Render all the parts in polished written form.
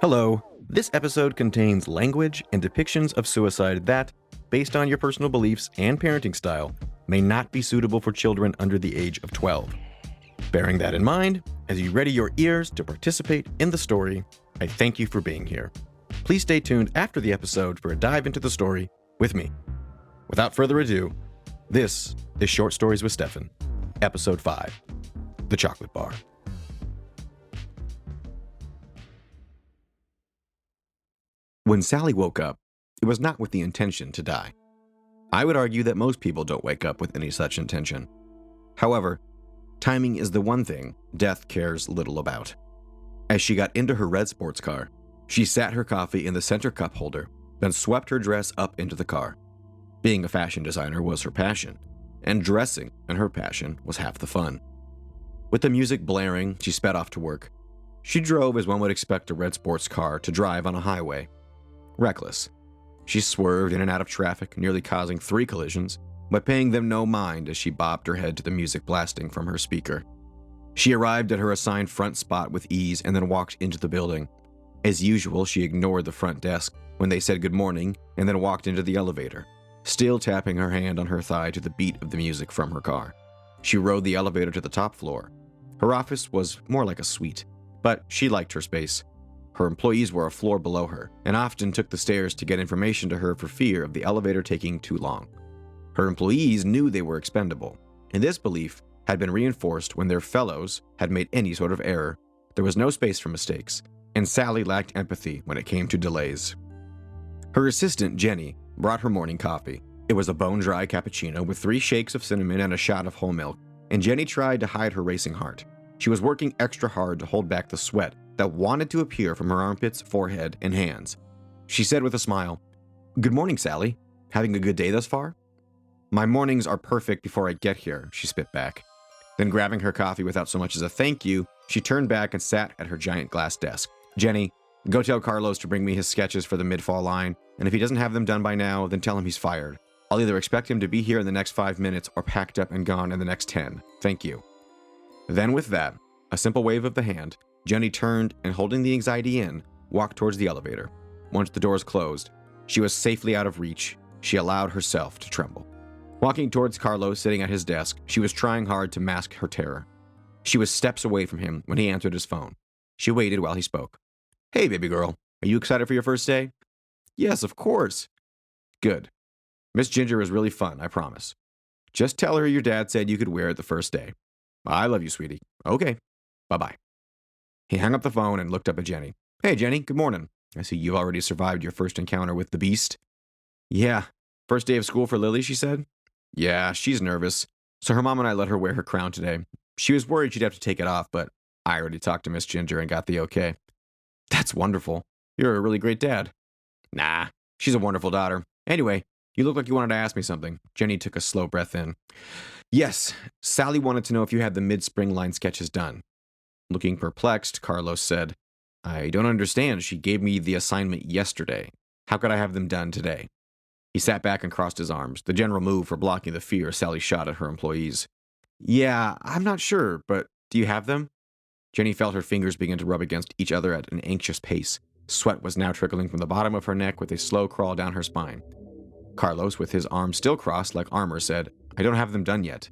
Hello. This episode contains language and depictions of suicide that, based on your personal beliefs and parenting style, may not be suitable for children under the age of 12. Bearing that in mind, as you ready your ears to participate in the story, I thank you for being here. Please stay tuned after the episode for a dive into the story with me. Without further ado, this is Short Stories with Stefan, Episode 5, The Chocolate Bar. When Sally woke up, it was not with the intention to die. I would argue that most people don't wake up with any such intention. However, timing is the one thing death cares little about. As she got into her red sports car, she sat her coffee in the center cup holder, then swept her dress up into the car. Being a fashion designer was her passion, and dressing and her passion was half the fun. With the music blaring, she sped off to work. She drove as one would expect a red sports car to drive on a highway. Reckless. She swerved in and out of traffic, nearly causing 3 collisions, but paying them no mind as she bobbed her head to the music blasting from her speaker. She arrived at her assigned front spot with ease and then walked into the building. As usual, she ignored the front desk when they said good morning and then walked into the elevator, still tapping her hand on her thigh to the beat of the music from her car. She rode the elevator to the top floor. Her office was more like a suite, but she liked her space. Her employees were a floor below her, and often took the stairs to get information to her for fear of the elevator taking too long. Her employees knew they were expendable, and this belief had been reinforced when their fellows had made any sort of error. There was no space for mistakes, and Sally lacked empathy when it came to delays. Her assistant, Jenny, brought her morning coffee. It was a bone-dry cappuccino with 3 shakes of cinnamon and a shot of whole milk, and Jenny tried to hide her racing heart. She was working extra hard to hold back the sweat that wanted to appear from her armpits, forehead, and hands. She said with a smile, "Good morning, Sally. Having a good day thus far?" "My mornings are perfect before I get here," she spit back. Then grabbing her coffee without so much as a thank you, she turned back and sat at her giant glass desk. "Jenny, go tell Carlos to bring me his sketches for the mid-fall line, and if he doesn't have them done by now, then tell him he's fired. I'll either expect him to be here in the next 5 minutes or packed up and gone in the next 10. Thank you." Then with that, a simple wave of the hand, Jenny turned and, holding the anxiety in, walked towards the elevator. Once the doors closed, she was safely out of reach. She allowed herself to tremble. Walking towards Carlos sitting at his desk, she was trying hard to mask her terror. She was steps away from him when he answered his phone. She waited while he spoke. "Hey, baby girl, are you excited for your first day?" "Yes, of course." "Good. Miss Ginger is really fun, I promise. Just tell her your dad said you could wear it the first day." "I love you, sweetie." "Okay. Bye-bye." He hung up the phone and looked up at Jenny. "Hey, Jenny, good morning. I see you've already survived your first encounter with the beast." "Yeah. First day of school for Lily," she said. "Yeah, she's nervous. So her mom and I let her wear her crown today. She was worried she'd have to take it off, but I already talked to Miss Ginger and got the okay." "That's wonderful. You're a really great dad." "Nah, she's a wonderful daughter. Anyway, you look like you wanted to ask me something." Jenny took a slow breath in. "Yes, Sally wanted to know if you had the mid-spring line sketches done." Looking perplexed, Carlos said, "I don't understand. She gave me the assignment yesterday. How could I have them done today?" He sat back and crossed his arms, the general move for blocking the fear Sally shot at her employees. "Yeah, I'm not sure, but do you have them?" Jenny felt her fingers begin to rub against each other at an anxious pace. Sweat was now trickling from the bottom of her neck with a slow crawl down her spine. Carlos, with his arms still crossed like armor, said, "I don't have them done yet."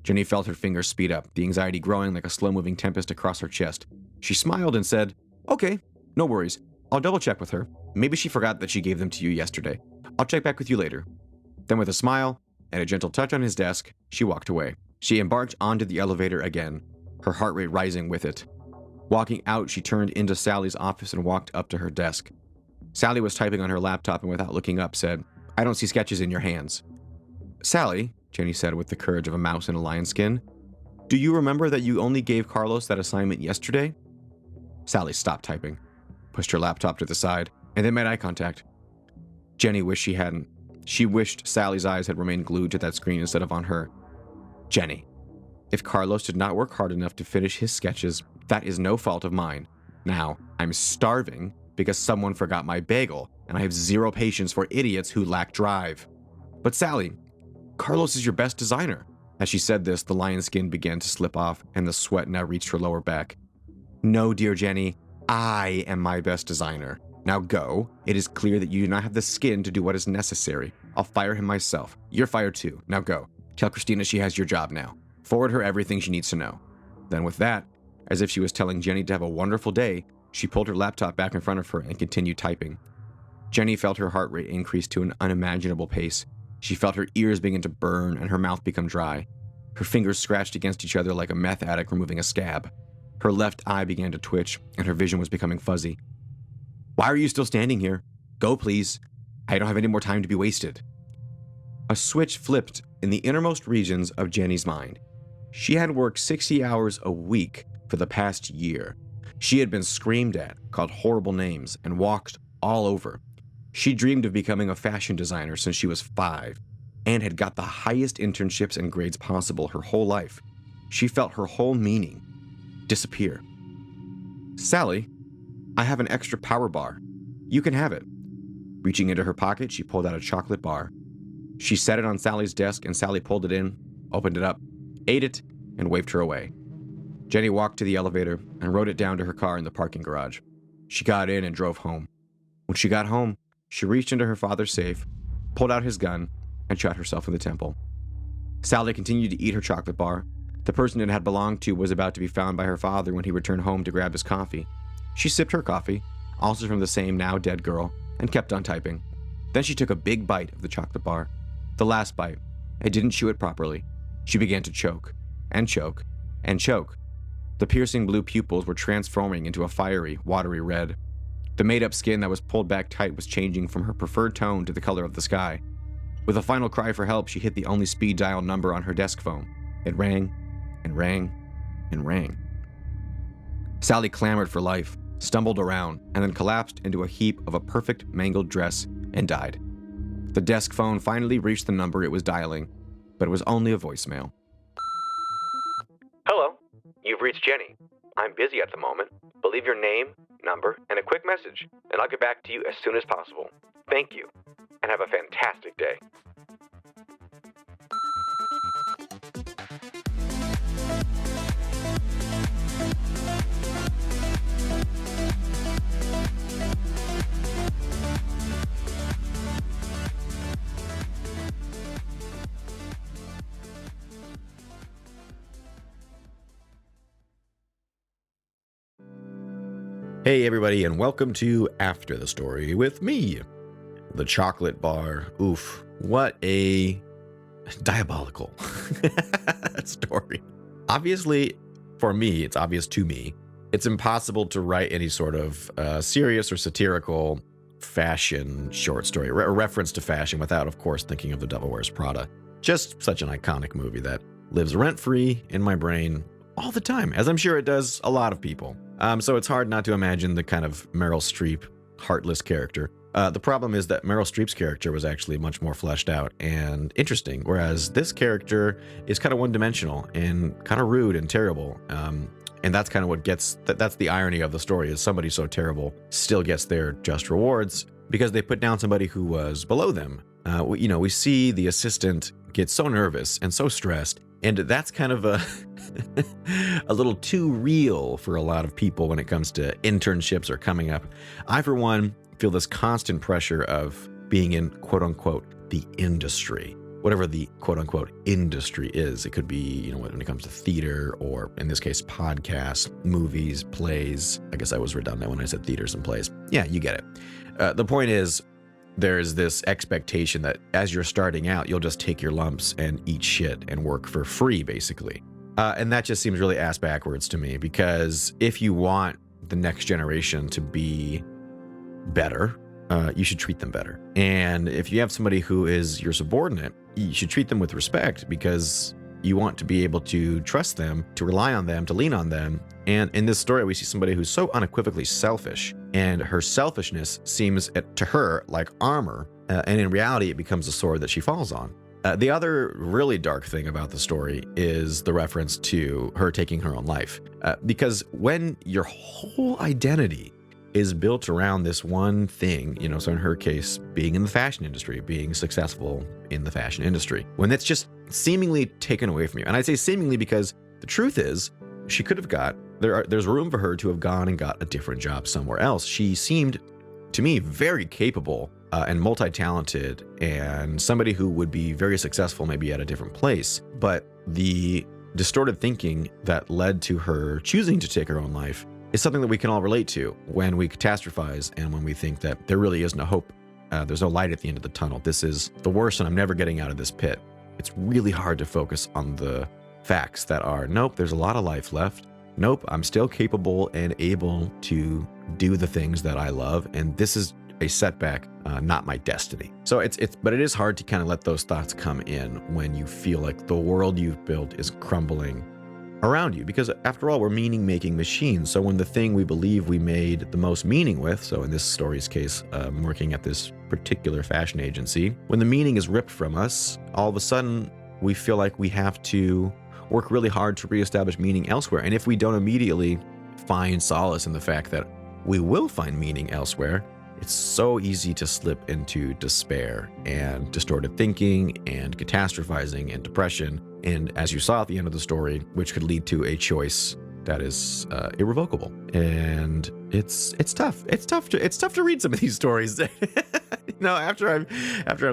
Jenny felt her fingers speed up, the anxiety growing like a slow-moving tempest across her chest. She smiled and said, "Okay, no worries. I'll double-check with her. Maybe she forgot that she gave them to you yesterday. I'll check back with you later." Then with a smile and a gentle touch on his desk, she walked away. She embarked onto the elevator again, her heart rate rising with it. Walking out, she turned into Sally's office and walked up to her desk. Sally was typing on her laptop and without looking up said, "I don't see sketches in your hands." "Sally," Jenny said with the courage of a mouse in a lion's skin, "do you remember that you only gave Carlos that assignment yesterday?" Sally stopped typing, pushed her laptop to the side, and then made eye contact. Jenny wished she hadn't. She wished Sally's eyes had remained glued to that screen instead of on her. "Jenny, if Carlos did not work hard enough to finish his sketches, that is no fault of mine. Now, I'm starving because someone forgot my bagel, and I have zero patience for idiots who lack drive." "But Sally, Carlos is your best designer." As she said this, the lion's skin began to slip off, and the sweat now reached her lower back. "No, dear Jenny, I am my best designer. Now go. It is clear that you do not have the skin to do what is necessary. I'll fire him myself. You're fired too. Now go. Tell Christina she has your job now. Forward her everything she needs to know." Then with that, as if she was telling Jenny to have a wonderful day, she pulled her laptop back in front of her and continued typing. Jenny felt her heart rate increase to an unimaginable pace. She felt her ears begin to burn and her mouth become dry. Her fingers scratched against each other like a meth addict removing a scab. Her left eye began to twitch, and her vision was becoming fuzzy. "Why are you still standing here? Go, please. I don't have any more time to be wasted." A switch flipped in the innermost regions of Jenny's mind. She had worked 60 hours a week for the past year. She had been screamed at, called horrible names, and walked all over. She dreamed of becoming a fashion designer since she was 5, and had got the highest internships and grades possible her whole life. She felt her whole meaning disappear. "Sally, I have an extra power bar. You can have it." Reaching into her pocket, she pulled out a chocolate bar. She set it on Sally's desk, and Sally pulled it in, opened it up, ate it, and waved her away. Jenny walked to the elevator and rode it down to her car in the parking garage. She got in and drove home. When she got home, she reached into her father's safe, pulled out his gun, and shot herself in the temple. Sally continued to eat her chocolate bar. The person it had belonged to was about to be found by her father when he returned home to grab his coffee. She sipped her coffee, also from the same now dead girl, and kept on typing. Then she took a big bite of the chocolate bar. The last bite. It didn't chew it properly. She began to choke, and choke, and choke. The piercing blue pupils were transforming into a fiery, watery red. The made-up skin that was pulled back tight was changing from her preferred tone to the color of the sky. With a final cry for help, she hit the only speed dial number on her desk phone. It rang, and rang, and rang. Sally clamored for life, stumbled around, and then collapsed into a heap of a perfect mangled dress and died. The desk phone finally reached the number it was dialing, but it was only a voicemail. "Hello, you've reached Jenny. I'm busy at the moment, but leave your name, number, and a quick message, and I'll get back to you as soon as possible. Thank you, and have a fantastic day." Hey everybody, and welcome to After the Story with me, the chocolate bar. Oof, what a diabolical story. Obviously, for me, it's obvious to me, it's impossible to write any sort of serious or satirical fashion short story, a reference to fashion without, of course, thinking of The Devil Wears Prada. Just such an iconic movie that lives rent-free in my brain all the time, as I'm sure it does a lot of people. So it's hard not to imagine the kind of Meryl Streep, heartless character. The problem is that Meryl Streep's character was actually much more fleshed out and interesting, whereas this character is kind of one-dimensional and kind of rude and terrible. And that's kind of what that's the irony of the story, is somebody so terrible still gets their just rewards because they put down somebody who was below them. We see the assistant get so nervous and so stressed, and that's kind of a little too real for a lot of people when it comes to internships or coming up. I, for one, feel this constant pressure of being in, quote unquote, the industry. Whatever the quote unquote industry is. It could be, when it comes to theater, or in this case, podcasts, movies, plays. I guess I was redundant when I said theaters and plays. Yeah, you get it. The point is, there's this expectation that as you're starting out, you'll just take your lumps and eat shit and work for free, basically. And that just seems really ass backwards to me, because if you want the next generation to be better, you should treat them better. And if you have somebody who is your subordinate, you should treat them with respect, because you want to be able to trust them, to rely on them, to lean on them. And in this story, we see somebody who's so unequivocally selfish, and her selfishness seems to her like armor, and in reality, it becomes a sword that she falls on. The other really dark thing about the story is the reference to her taking her own life. Because when your whole identity is built around this one thing, so in her case, being in the fashion industry, being successful in the fashion industry, when that's just seemingly taken away from you. And I say seemingly because the truth is, she could have got there's room for her to have gone and got a different job somewhere else. She seemed, to me, very capable and multi-talented, and somebody who would be very successful maybe at a different place. But the distorted thinking that led to her choosing to take her own life is something that we can all relate to when we catastrophize and when we think that there really is no hope. There's no light at the end of the tunnel. This is the worst, and I'm never getting out of this pit. It's really hard to focus on the facts that are, nope, there's a lot of life left. Nope, I'm still capable and able to do the things that I love, and this is a setback, not my destiny. So but it is hard to kind of let those thoughts come in when you feel like the world you've built is crumbling around you, because after all, we're meaning-making machines. So when the thing we believe we made the most meaning with, so in this story's case, I'm working at this particular fashion agency, when the meaning is ripped from us, all of a sudden we feel like we have to work really hard to reestablish meaning elsewhere. And if we don't immediately find solace in the fact that we will find meaning elsewhere, it's so easy to slip into despair and distorted thinking and catastrophizing and depression. And as you saw at the end of the story, which could lead to a choice that is irrevocable. And it's tough. It's tough to read some of these stories. After I'm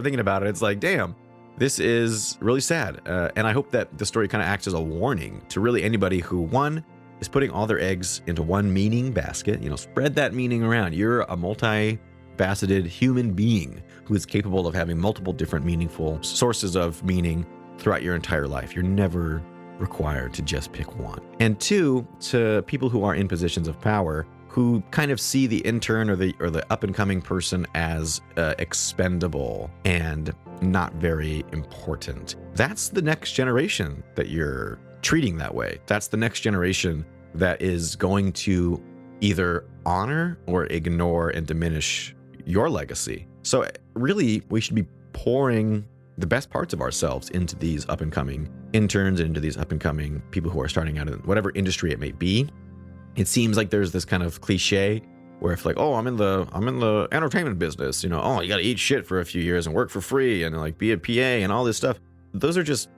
thinking about it, it's like, damn, this is really sad. And I hope that the story kind of acts as a warning to really anybody who, one, is putting all their eggs into one meaning basket. Spread that meaning around. You're a multifaceted human being who is capable of having multiple different meaningful sources of meaning throughout your entire life. You're never required to just pick one. And two, to people who are in positions of power who kind of see the intern or the up-and-coming person as expendable and not very important. That's the next generation that you're treating that way. That's the next generation that is going to either honor or ignore and diminish your legacy. So really, we should be pouring the best parts of ourselves into these up-and-coming interns, into these up-and-coming people who are starting out in whatever industry it may be. It seems like there's this kind of cliche where if like, oh, I'm in the entertainment business, you got to eat shit for a few years and work for free and like be a PA and all this stuff. Those are just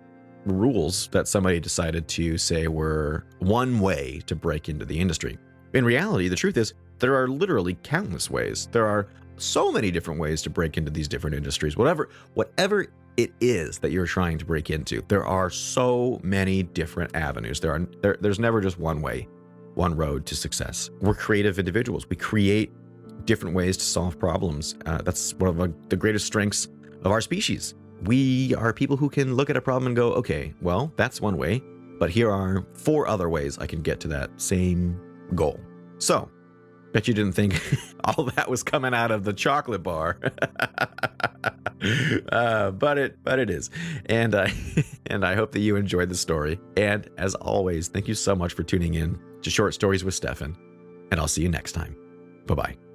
rules that somebody decided to say were one way to break into the industry. In reality, the truth is there are literally countless ways. There are so many different ways to break into these different industries. Whatever it is that you're trying to break into, there are so many different avenues. There's never just one way, one road to success. We're creative individuals. We create different ways to solve problems. That's one of the greatest strengths of our species. We are people who can look at a problem and go, okay, well, that's one way, but here are 4 other ways I can get to that same goal. So, bet you didn't think all that was coming out of the chocolate bar. But it is. And I hope that you enjoyed the story. And as always, thank you so much for tuning in to Short Stories with Stefan. And I'll see you next time. Bye-bye.